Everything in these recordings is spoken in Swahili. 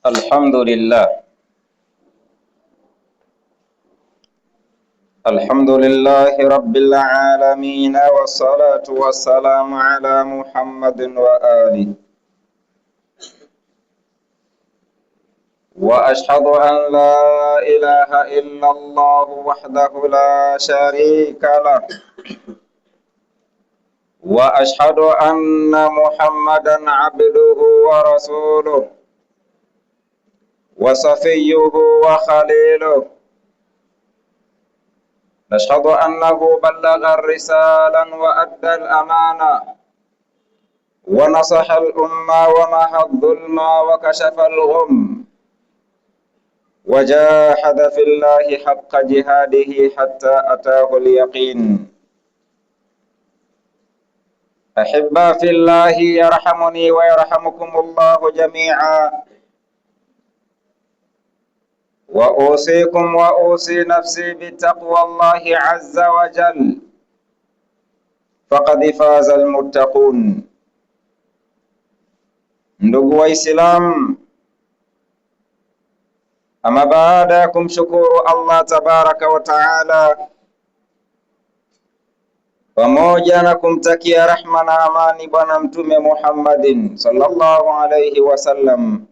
الحمد لله. الحمد لله رب العالمين، والصلاة والسلام على محمد وآله. وأشهد أن لا إله إلا الله وحده لا شريك له، وأشهد أن محمدا عبده ورسوله وصفيه وخليله. نشهد أنه بلغ الرسالة وأدى الأمانة ونصح الأمة ومحى الظلم وكشف الغم وجاهد في الله حق جهاده حتى أتاه اليقين. أحبا في الله، يرحمني ويرحمكم الله جميعا. وأوصيكم وأوصي نفسي بتقوى الله عز وجل، فقد فاز المتقون. Ndugu Waislamu, ama baada ya kumshukuru Allah tabaraka wa taala pamoja na kumtakia rahma na amani Bwana Mtume Muhammadin sallallahu alayhi wasallam,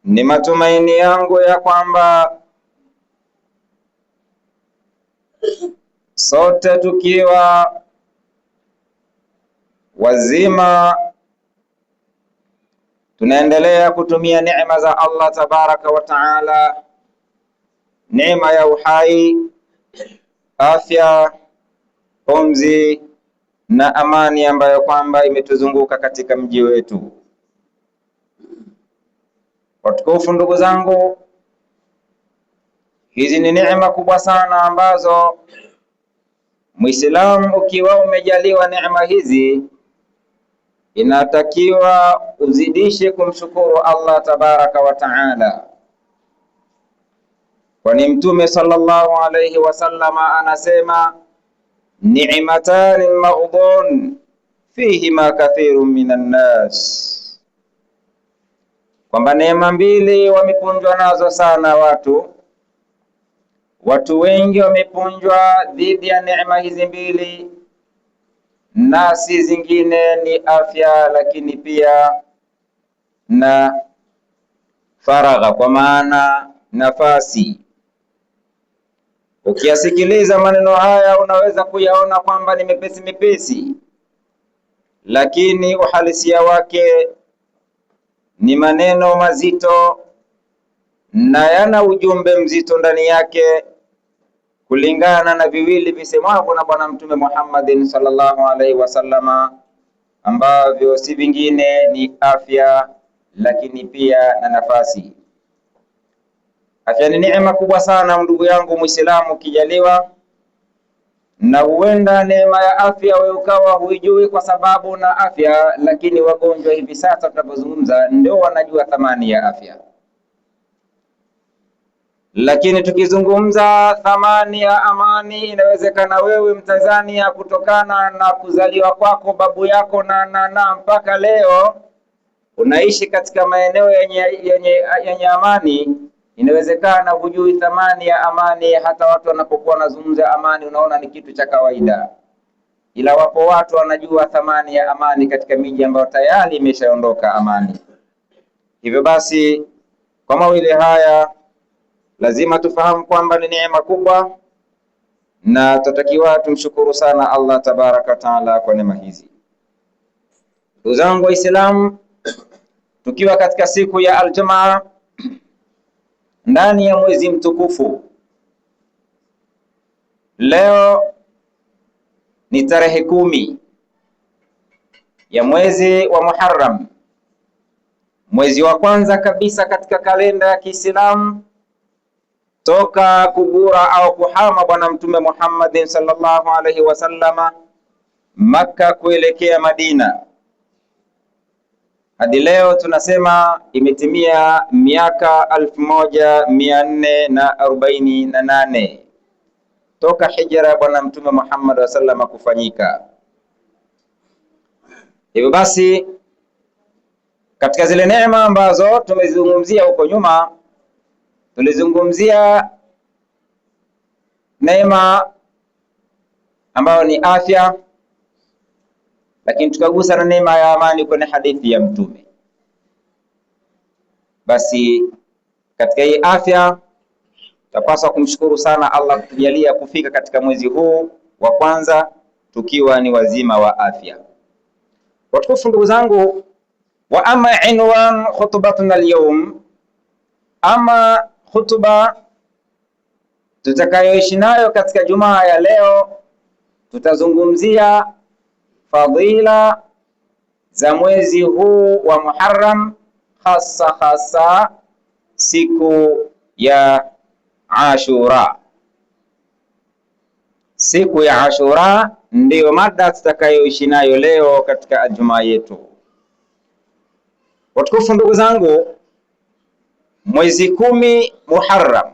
ni matumaini yangu ya kwamba sote tukiwa wazima tunaendelea kutumia neema za Allah tabaraka wa taala, neema ya uhai, afya, pumzi na amani ambayo kwamba imetuzunguka katika mji wetu. Watukufu ndugu zangu, hizi ni neema kubwa sana ambazo Muislamu ukiwa umejaliwa neema hizi inatakiwa uzidishe kumshukuru Allah tabaraka wa taala, kwani Mtume sallallahu alayhi wasallama anasema ni'matani maghbun fihima kathirun minan nas, kwamba neema mbili wamepunjwa nazo sana watu wengi wamepunjwa dhidi ya neema hizi mbili, na si zingine ni afya, lakini pia na faragha, kwa maana nafasi. Ukiyasikiliza maneno haya unaweza kuyaona kwamba ni mepesi, lakini uhalisia wake ni maneno mazito na yana ujumbe mzito ndani yake, kulingana na viwili visemwavyo na Bwana Mtume Muhammadin sallallahu alaihi wasallama, ambavyo si vingine ni afya, lakini pia na nafasi. Afya ni neema kubwa sana ndugu yangu Muislamu ukijaliwa, na huenda neema ya afya wewe ukawa huijui kwa sababu na afya, lakini wagonjwa hivi sasa tunapozungumza ndio wanajua thamani ya afya. Lakini tukizungumza thamani ya amani, inawezekana wewe Mtanzania, kutokana na kuzaliwa kwako babu yako na mpaka leo unaishi katika maeneo yenye amani, inawezekana hujui thamani ya amani. Hata watu wanapokuwa wanazungumza amani unaona ni kitu cha kawaida, ila wapo watu wanajua thamani ya amani katika miji ambayo tayari imeshaondoka amani. Hivyo basi, kwa mawili haya lazima tufahamu kwamba ni neema kubwa, na tutakiwa tumshukuru sana Allah tabaraka wa taala kwa neema hizi. Ndugu zangu Waislamu, tukiwa katika siku ya Aljamaa ndani ya mwezi mtukufu, leo ni tarehe 10 ya mwezi wa Muharram, mwezi wa kwanza kabisa katika kalenda ya Kiislamu toka kugura au kuhama Bwana Mtume Muhammadin sallallahu alaihi wasallama Makka kuelekea Madina. Hadi leo tunasema imetimia miaka 1448 toka hijra ya Bwana Mtume Muhammad wa sallama kufanyika. Hivyo basi, Katika zile neema ambazo tumezungumzia huko nyuma, tulizungumzia neema ambayo ni afya, lakini tukagusa na neema ya amani kwenye hadithi ya Mtume. Basi katika hii afya tutapaswa kumshukuru sana Allah kutujalia kufika katika mwezi huu wa kwanza tukiwa ni wazima wa afya. Watukufu ndugu zangu, wa ama inwan khutbatuna alyawm, ama khutba tutakayoishi nayo katika Jumaa ya leo, tutazungumzia fadhila za mwezi huu wa Muharram, hasa siku ya Ashura. Siku ya Ashura ndiyo mada tutakayoishi nayo leo katika Jumaa yetu. Watukufu ndugu zangu, mwezi 10 Muharram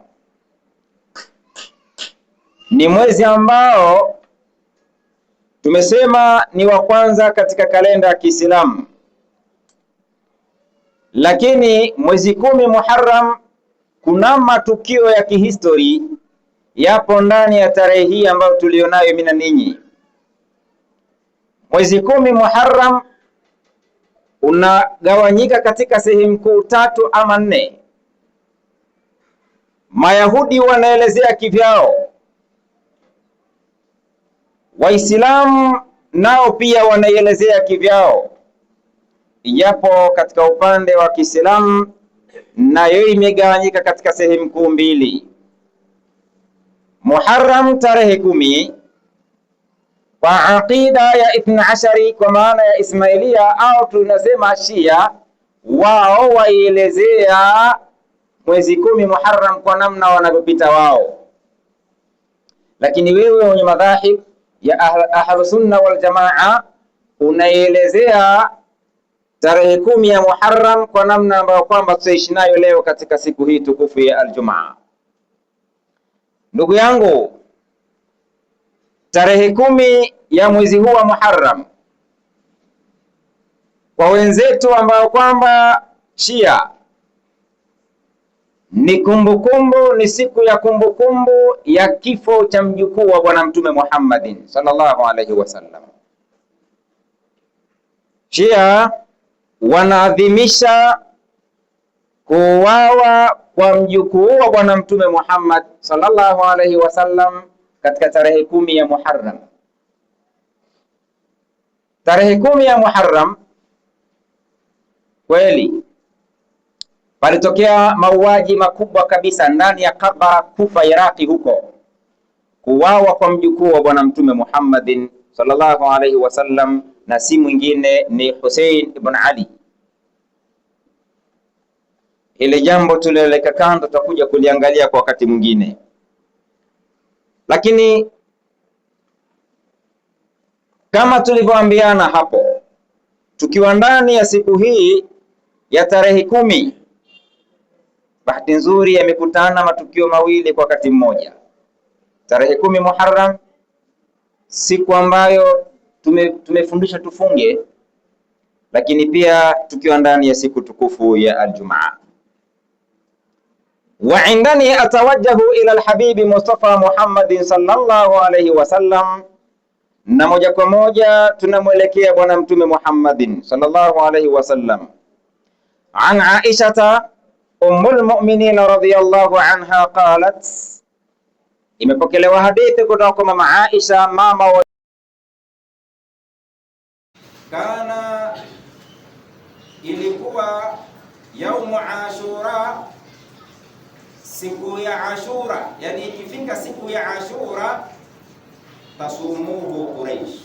ni mwezi ambao tumesema ni wa kwanza katika kalenda ya Kiislamu, lakini mwezi 10 Muharram kuna matukio ya kihistori yapo ndani ya tarehe hii ambayo tulionayo mimi na ninyi. Mwezi 10 Muharram unagawanyika katika sehemu kuu 3 ama 4. Mayahudi wanaelezea kivyao, Waislamu nao pia wanaelezea kivyao, ijapo katika upande wa Kiislamu nayo imegawanyika katika sehemu kuu 2. Muharram tarehe 10 kwa aqida ya Ithnaashari, kwa maana ya Ismailia au tunasema Shia, wao waielezea mwezi 10 Muharram kwa namna wanavyopita wao. Lakini wewe mwenye madhahib ya Ahlus Sunna wal Jamaa unaielezea tarehe 10 ya Muharram kwa namna ambayo kwamba tutaishi nayo leo katika siku hii tukufu ya Aljumaa. Ndugu yangu, tarehe 10 ya mwezi huu wa Muharram kwa wenzetu ambao kwamba Shia ni kumbukumbu, ni siku ya kumbukumbu ya kifo cha mjukuu wa Bwana Mtume Muhammadin sallallahu alaihi wasallam. Shia wanaadhimisha kuuawa kwa mjukuu wa Bwana Mtume Muhammad sallallahu alaihi wasallam katika tarehe 10 ya Muharram. Tarehe 10 ya Muharram kweli palitokea mauaji makubwa kabisa ndani ya Karbala, Kufa, Iraki huko, kuuawa kwa mjukuu wa Bwana Mtume Muhammadin sallallahu alaihi wasallam, na si mwingine ni Hussein ibn Ali. Ile jambo tuliloweka kando tutakuja kuliangalia kwa wakati mwingine. Lakini kama tulivyoambiana hapo, tukiwa ndani ya siku hii ya tarehe 10, bahati nzuri yamekutana matukio mawili kwa wakati mmoja. Tarehe 10 Muharram, siku ambayo tumefundisha tufunge, lakini pia tukiwa ndani ya siku tukufu ya Aljumaa. Wa indani atawajjahu ila alhabibi Mustafa Muhammadin sallallahu alayhi wasallam, na moja kwa moja tunamwelekea Bwana Mtume Muhammadin sallallahu alayhi wasallam. An Aishata ummul mu'minin radhiyallahu anha qalat, imepokelewa hadithi kutoka kwa mama Aisha, mama wa kana, ilikuwa yaumu Ashura, siku ya Ashura, yani ikifika siku ya Ashura tasumuhu Quraish.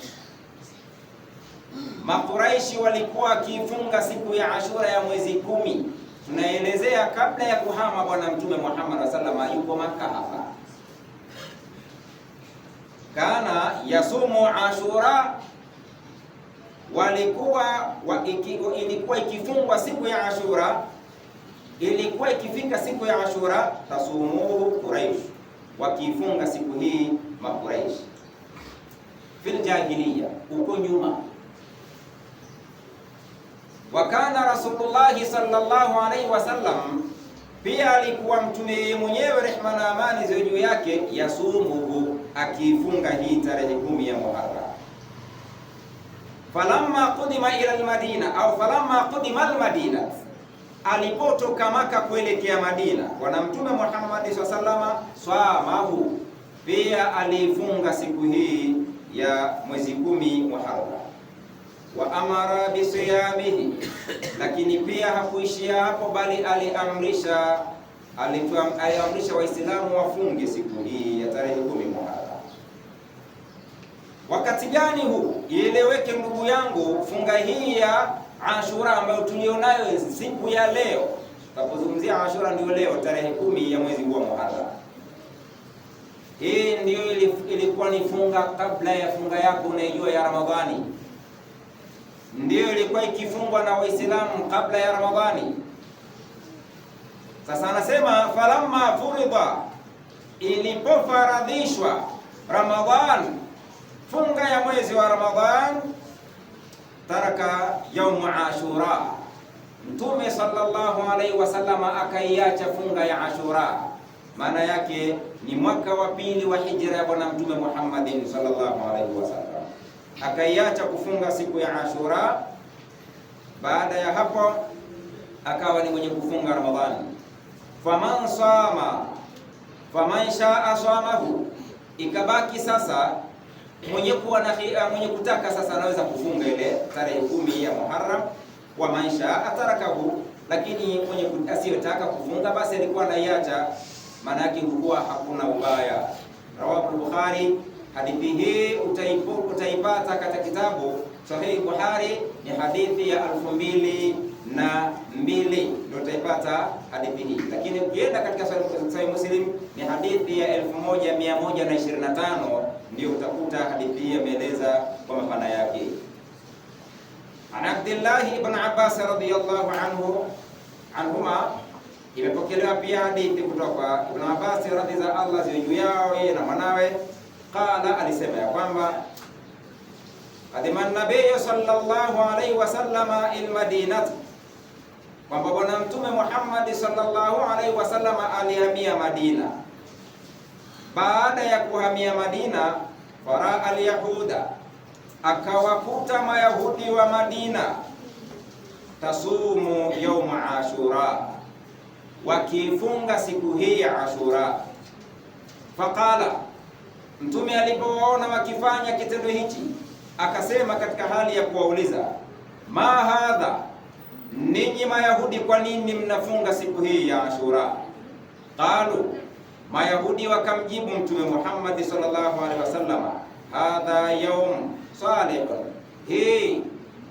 Makuraishi walikuwa wakifunga siku ya Ashura ya mwezi 10. Tunaelezea kabla ya kuhama Bwana Mtume Muhammad sallallahu alaihi wasallam yuko Makkah hapa. Kana yasumu Ashura, ilikuwa ikifungwa siku ya Ashura, ilikuwa ikifika siku ya Ashura tasumuhu Quraish, wakifunga siku hii Makuraish. Fil jahiliya, uko nyuma, Wa kana Rasulullah sallallahu alaihi wasallam, pia alikuwa mtume mwenyewe rehma na amani ziwe juu yake, yasumuhu, akifunga hii tarehe 10 ya Muharram. Falamma qudima ila almadina au falamma qudima almadina, alipotoka Maka kuelekea Madina, bwana mtume Muhammad sallallahu swamahu, pia alifunga siku hii ya mwezi 10 Muharram. Wa amara bisiyamihi, lakini pia hakuishia hapo, bali aliamrisha Waislamu wafunge siku hii ya tarehe 10 Muharram. Wakati gani huu? Ieleweke ndugu yangu, funga hii ya Ashura ambayo tulionayo siku ya leo, tunapozungumzia Ashura ndio leo tarehe 10 ya mwezi wa Muharram. Hii ndio ilikuwa ni funga kabla ya funga yako unaijua ya Ramadhani, ndio ilikuwa ikifungwa na Waislamu kabla ya Ramadhani. Sasa anasema falamma furidha, ilipofaradhishwa Ramadhan, funga ya mwezi wa Ramadhan, taraka yaum Ashura, Mtume sallallahu alaihi wasallam akaiacha funga ya Ashura. Maana yake ni mwaka wa pili wa hijra ya bwana Mtume Muhammadin sallallahu alaihi wasallam, akaiacha kufunga siku ya Ashura. Baada ya hapo akawa ni mwenye kufunga Ramadhani. Faman sama faman shaa samahu, ikabaki sasa mwenye kutaka sasa anaweza kufunga ile tarehe 10 ya Muharram. Wa man shaa atarakahu, lakini mwenye asiyotaka kufunga basi alikuwa anaiacha, maana yake huwa hakuna ubaya. Rawahu Bukhari. Hadithi hii utaipata katika kitabu Sahih Bukhari, ni hadithi ya 2002 ndio utaipata hadithi hii, lakini ukienda katika Sahih Muslim ni hadithi ya 1125 ndio utakuta hadithi hii imeeleza kwa mapana yake. An Abdullah ibn Abbas radhiyallahu anhuma, imepokelewa pia hadithi kutoka Ibn Abbas radhi za Allah ziwe juu yao yeye na mwanawe. Qala, alisema ya kwamba qadima an-nabiy sallallahu alayhi wasallam al-Madinah, kwamba bwana mtume Muhammad sallallahu alayhi wasallam alihamia Madina. Baada ya kuhamia Madina, fara al-yahuda, akawakuta mayahudi wa Madina, tasumu yaum Ashura, wakifunga siku hii ya Ashura. Faqala, mtume alipowaona wakifanya kitendo hichi akasema katika hali ya kuwauliza, ma hadha, ninyi mayahudi kwa nini mnafunga siku hii ya Ashura? Qalu, mayahudi wakamjibu mtume Muhammad sallallahu alaihi wasallam, hadha yaum salih, hii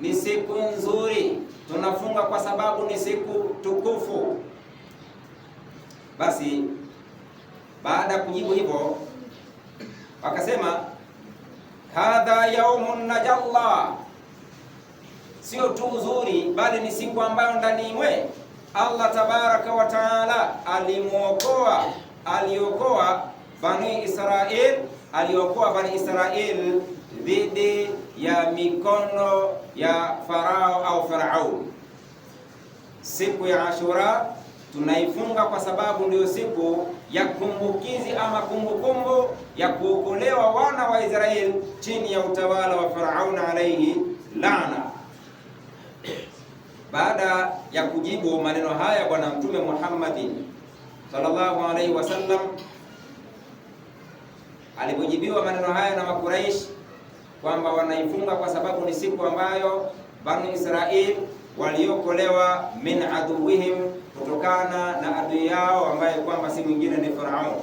ni siku nzuri, tunafunga kwa sababu ni siku tukufu. Basi baada ya kujibu hivyo wakasema, hadha yaumun najalla, sio tu uzuri bali ni siku ambayo ndani mwe Allah tabaraka wa taala aliokoa Bani Israel dhidi ya mikono ya Farao au Faraun. Siku ya Ashura tunaifunga kwa sababu ndio siku ya kumbukizi ama kumbukumbu ya kuokolewa wana wa Israeli chini ya utawala wa Faraun alayhi laana. Baada ya kujibu maneno haya bwana mtume Muhammad sallallahu alayhi wasallam, alipojibiwa maneno haya na Makuraish kwamba wanaifunga kwa sababu ni siku ambayo Bani Israeli waliokolewa min aduwihim, kutokana na adui yao ambaye kwamba si mwingine ni Faraun.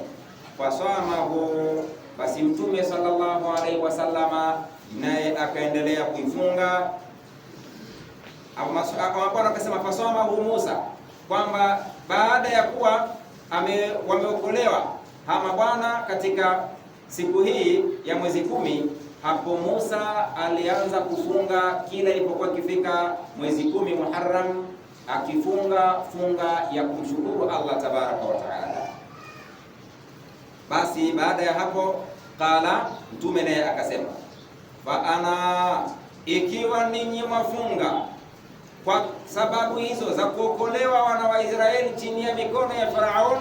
Fasamahu, basi mtume sallallahu alaihi wasallama naye akaendelea kuifunga. Bwana akasema fasamahu Musa, kwamba baada ya kuwa wameokolewa hama bwana katika siku hii ya mwezi 10, hapo Musa alianza kufunga kila ilipokuwa ikifika mwezi 10 Muharram, akifunga funga ya kumshukuru Allah tabaraka wa taala. Basi baada ya hapo qala, mtume naye akasema, fa ana, ikiwa ninyi mafunga Kwa sababu hizo za kuokolewa wana wa Israeli chini ya mikono ya Firaun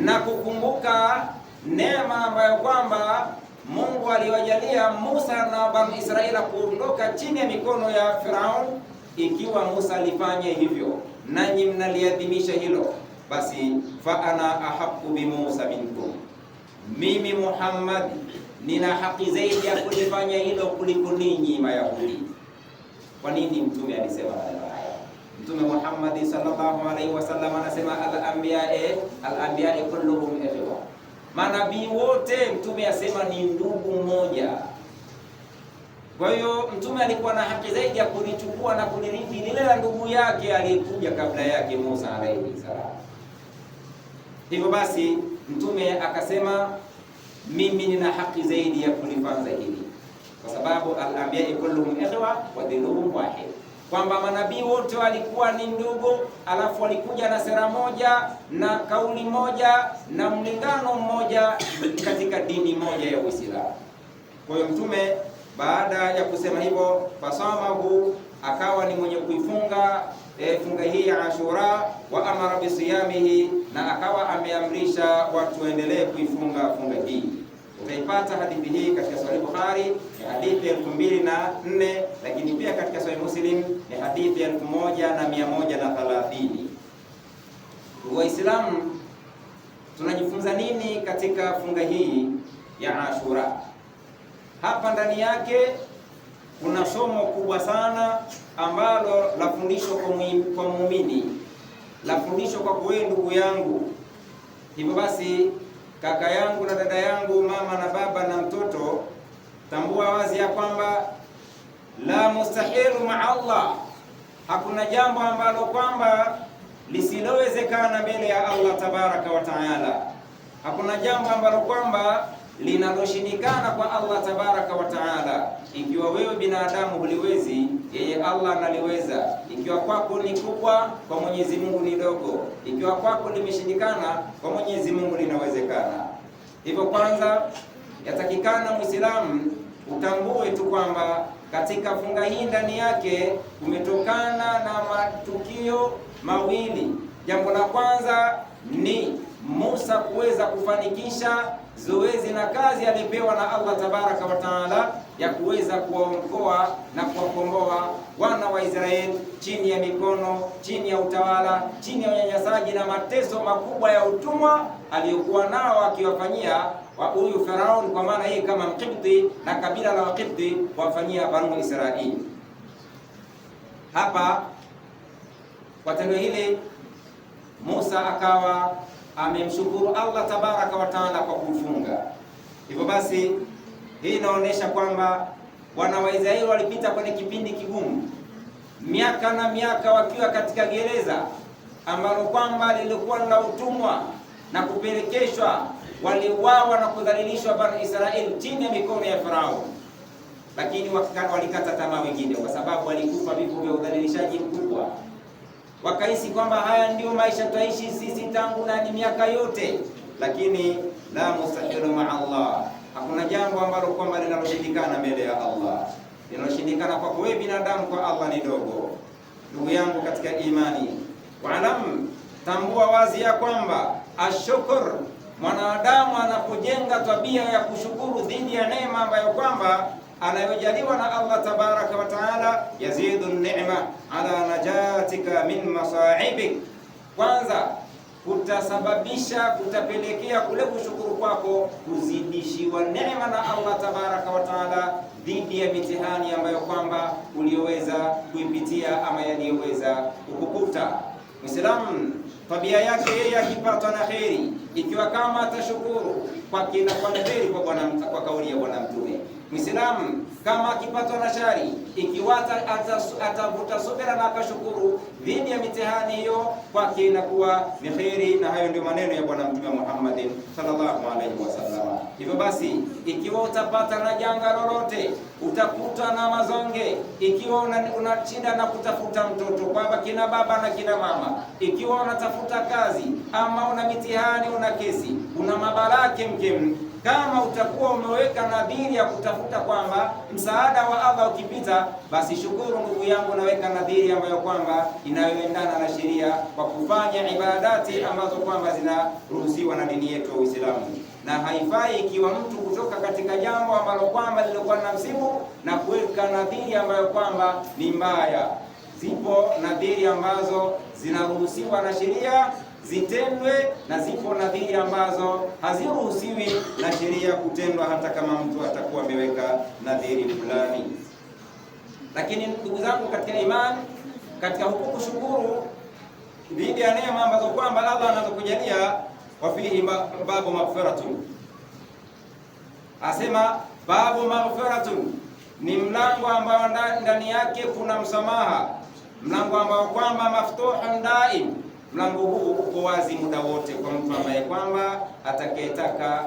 na kukumbuka neema ambayo kwamba Mungu aliwajalia Musa na Bani Israeli kuondoka chini ya mikono ya Firaun. Ikiwa Musa alifanya hivyo nanyi mnaliadhimisha hilo, basi fa ana ahaqqu bi Musa minkum, mimi Muhammad nina haki zaidi ya kulifanya hilo kuliko ninyi Mayahudi. Kwa nini mtume alisema haya? Mtume Muhammad sallallahu alaihi wasallam anasema al-anbiya kulluhum ikhwa, manabii wote mtume asema ni ndugu mmoja. Kwa hiyo mtume alikuwa na haki zaidi ya kulichukua na kulirithi lile la ndugu yake aliyekuja kabla yake Musa alayhi salam. Hivyo basi mtume akasema mimi nina haki zaidi ya kulifanza hili, kwa sababu al-anbiya kulluhum ikhwa wa dinuhum wahid, kwamba manabii wote walikuwa ni ndugu, alafu walikuja na sera moja na kauli moja na mlingano mmoja katika dini moja ya Uislamu. Kwa hiyo mtume baada ya kusema hivyo, fasamahu, akawa ni mwenye kuifunga funga hii ya Ashura, wa amara bisiyamihi, na akawa ameamrisha watu waendelee kuifunga funga hii. Utaipata hadithi hii katika Sahih Bukhari ni hadithi 2004, lakini pia katika Sahih Muslim ni hadithi 1130. Waislamu, tunajifunza nini katika funga hii ya Ashura? Hapa ndani yake kuna somo kubwa sana ambalo lafundishwa kwa muumini, lafundishwa kwa wewe ndugu yangu. Hivyo basi, kaka yangu na dada yangu, mama na baba na mtoto, tambua wazi ya kwamba la mustahilu ma Allah, hakuna jambo ambalo kwamba lisilowezekana mbele ya Allah tabaraka wa taala. Hakuna jambo ambalo kwamba linaloshindikana kwa Allah tabaraka wa taala. Ikiwa wewe binadamu huliwezi, yeye Allah analiweza. Ikiwa kwako ni kubwa, kwa Mwenyezi Mungu ni dogo. Ikiwa kwako limeshindikana, kwa Mwenyezi Mungu linawezekana. Hivyo kwanza yatakikana Muislamu utambue tu kwamba katika funga hii ndani yake kumetokana na matukio mawili. Jambo la kwanza ni Musa kuweza kufanikisha zoezi na kazi alipewa na Allah tabaraka wa taala ya kuweza kuwaokoa na kuwakomboa wana wa Israeli chini ya mikono, chini ya utawala, chini ya unyanyasaji na mateso makubwa ya utumwa aliyokuwa nao akiwafanyia huyu Firaun, kwa maana yeye kama Mkibti na kabila la Wakibti wafanyia Banu Israeli. Hapa kwa tendo hili Musa akawa amemshukuru Allah tabaraka wa taala kwa kufunga. Hivyo basi hii inaonyesha kwamba wana wa Israeli walipita kwenye kipindi kigumu, miaka na miaka wakiwa katika gereza ambalo kwamba lilikuwa na utumwa na kupelekeshwa, waliuawa na kudhalilishwa Bani Israeli chini ya mikono ya Farao. Lakini walikata tamaa wengine, kwa sababu walikufa vifo vya udhalilishaji mkubwa. Wakahisi kwamba haya ndio maisha tutaishi sisi tangu na ni miaka yote. Lakini la mustahilu ma Allah, hakuna jambo ambalo kwamba linaloshindikana mbele ya Allah. Linaloshindikana kwa wewe binadamu, kwa Allah ni dogo. Ndugu yangu katika imani, waalam, tambua wazi ya kwamba ashukr, mwanadamu anapojenga tabia ya kushukuru dhidi ya neema ambayo kwamba anayojaliwa na Allah tabaraka wa taala, yazidu ni'ma ala najatika min masaibik, kwanza kutasababisha, kutapelekea kule kushukuru kwako kuzidishiwa neema na Allah tabaraka wa taala dhidi ya mitihani ambayo kwamba ulioweza kuipitia ama yaliyoweza kukukuta. Muislamu tabia yake yeye akipatwa na kheri, ikiwa kama atashukuru kwa kila kwa kheri, kwa kauli ya Bwana Mtume. Muislamu kama akipatwa na shari, ikiwa atavuta subira na akashukuru dhidi ya mitihani hiyo, kwake inakuwa ni kheri, na hayo ndio maneno ya Bwana Mtume Muhammad sallallahu alaihi wasallam. Hivyo basi, ikiwa utapata na janga lolote, utakuta na mazonge, ikiwa una shida na kutafuta mtoto kwa kina baba na kina mama, ikiwa unatafuta kazi ama una mitihani, una kesi, una mabalaa kemkem, kama utakuwa umeweka nadhiri ya kutafuta kwamba msaada wa Allah ukipita, basi shukuru ndugu yangu, naweka nadhiri ambayo kwamba inayoendana na sheria kwa kufanya ibadati ambazo kwamba zinaruhusiwa na dini yetu ya Uislamu. Na haifai ikiwa mtu kutoka katika jambo ambalo kwamba lilikuwa na msibu na kuweka nadhiri ambayo kwamba ni mbaya. Zipo nadhiri ambazo zinaruhusiwa na sheria zitendwe, na zipo nadhiri ambazo haziruhusiwi na sheria kutendwa, hata kama mtu atakuwa ameweka nadhiri fulani. Lakini ndugu zangu katika imani, katika huku kushukuru dhidi ya neema ambazo kwamba Allah anazokujalia, wa fihi babu maghfiratun, asema babu maghfiratun ni mlango ambao ndani yake kuna msamaha, mlango ambao kwamba maftuhun daim. Mlango huu uko wazi muda wote kwa mtu ambaye kwamba atakayetaka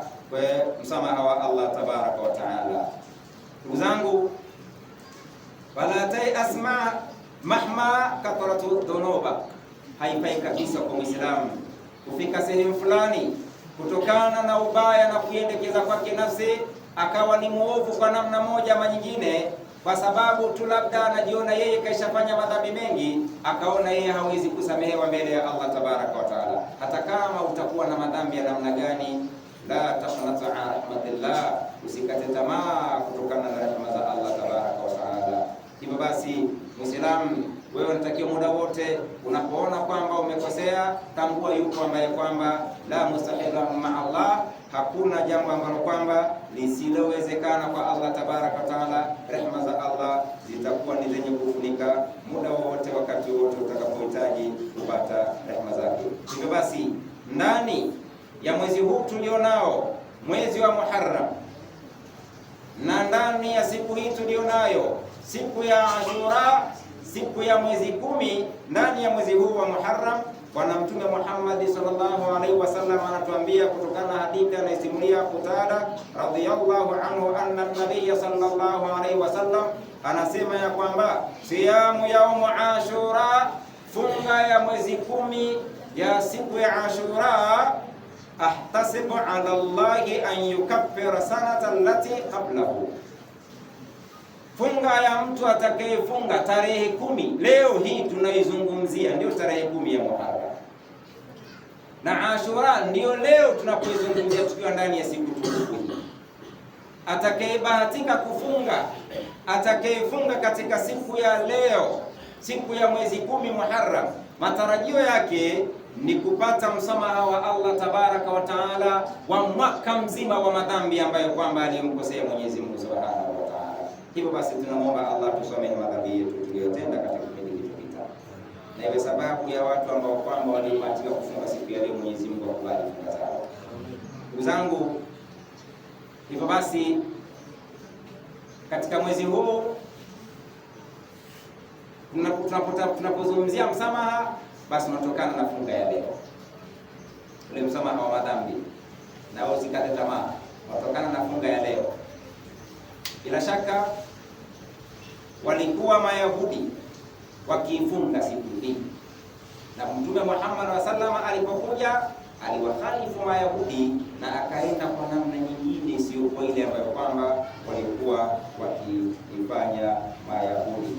msamaha wa Allah tabaraka wa taala. Ndugu zangu, wala asma mahma kathratu dhunuba, haifai kabisa kwa Muislamu kufika sehemu fulani kutokana na ubaya na kuendekeza kwake nafsi akawa ni muovu kwa namna moja ama nyingine, kwa sababu tu labda anajiona yeye kaishafanya madhambi mengi, akaona yeye hawezi kusamehewa mbele ya Allah tabaraka wa taala. Hata kama utakuwa na madhambi ya namna gani, la taqnatu an rahmatillah, usikate tamaa kutokana na rehema za Allah tabaraka wa taala. Hivyo basi, Muislamu, wewe unatakiwa muda wote unapoona kwamba umekosea, tambua yuko ambaye kwamba la mustahila ma Allah, hakuna jambo ambalo kwamba lisilowezekana kwa Allah tabaraka wa taala. Rehema za Allah zitakuwa ni zenye kufunika muda wote, wakati wote utakapohitaji kupata rehema zake. Hivyo basi, ndani ya mwezi huu tulionao, mwezi wa Muharram, na ndani ya siku hii tulionayo, siku ya Ashura, siku ya mwezi 10 ndani ya mwezi huu wa Muharram, Bwana Mtume Muhammad sallallahu alaihi wasallam anatuambia kutokana na hadithi anayosimulia Qatada radhiyallahu anhu, anna an-nabiy sallallahu alaihi wasallam anasema ya kwamba siyamu yaumu Ashura, funga ya mwezi 10 ya siku ya Ashura, ahtasibu ala Allahi an yukaffira sanata allati qablahu. Funga ya mtu atakayefunga tarehe 10, leo hii tunaizungumzia ndio tarehe 10 ya Muharram, na Ashura ndio leo tunapoizungumzia tukiwa ndani ya siku tukufu. Atakayebahatika kufunga, atakayefunga katika siku ya leo, siku ya mwezi 10 Muharram, matarajio yake ni kupata msamaha wa Allah tabaraka wa taala wa mwaka mzima wa madhambi ambayo kwamba aliyomkosea Mwenyezi Mungu subhanahu wa taala. Hivyo basi tunamwomba Allah tusamehe madhambi yetu tuliyotenda katika kipindi kilichopita, na iwe sababu ya watu ambao kwamba walibahatika kufunga siku ya leo, Mwenyezi Mungu akubali funga zao. Ndugu zangu, hivyo basi katika mwezi huu tunapozungumzia msamaha, basi unatokana na funga ya leo, ule msamaha wa madhambi, na usikate tamaa, unatokana na funga ya leo. Bila shaka walikuwa Mayahudi wakifunga siku hii, na Mtume Muhammad sallallahu alipokuja aliwakhalifu Mayahudi na akaenda kwa namna nyingine isiyokuwa ile ambayo kwamba walikuwa wakifanya Mayahudi.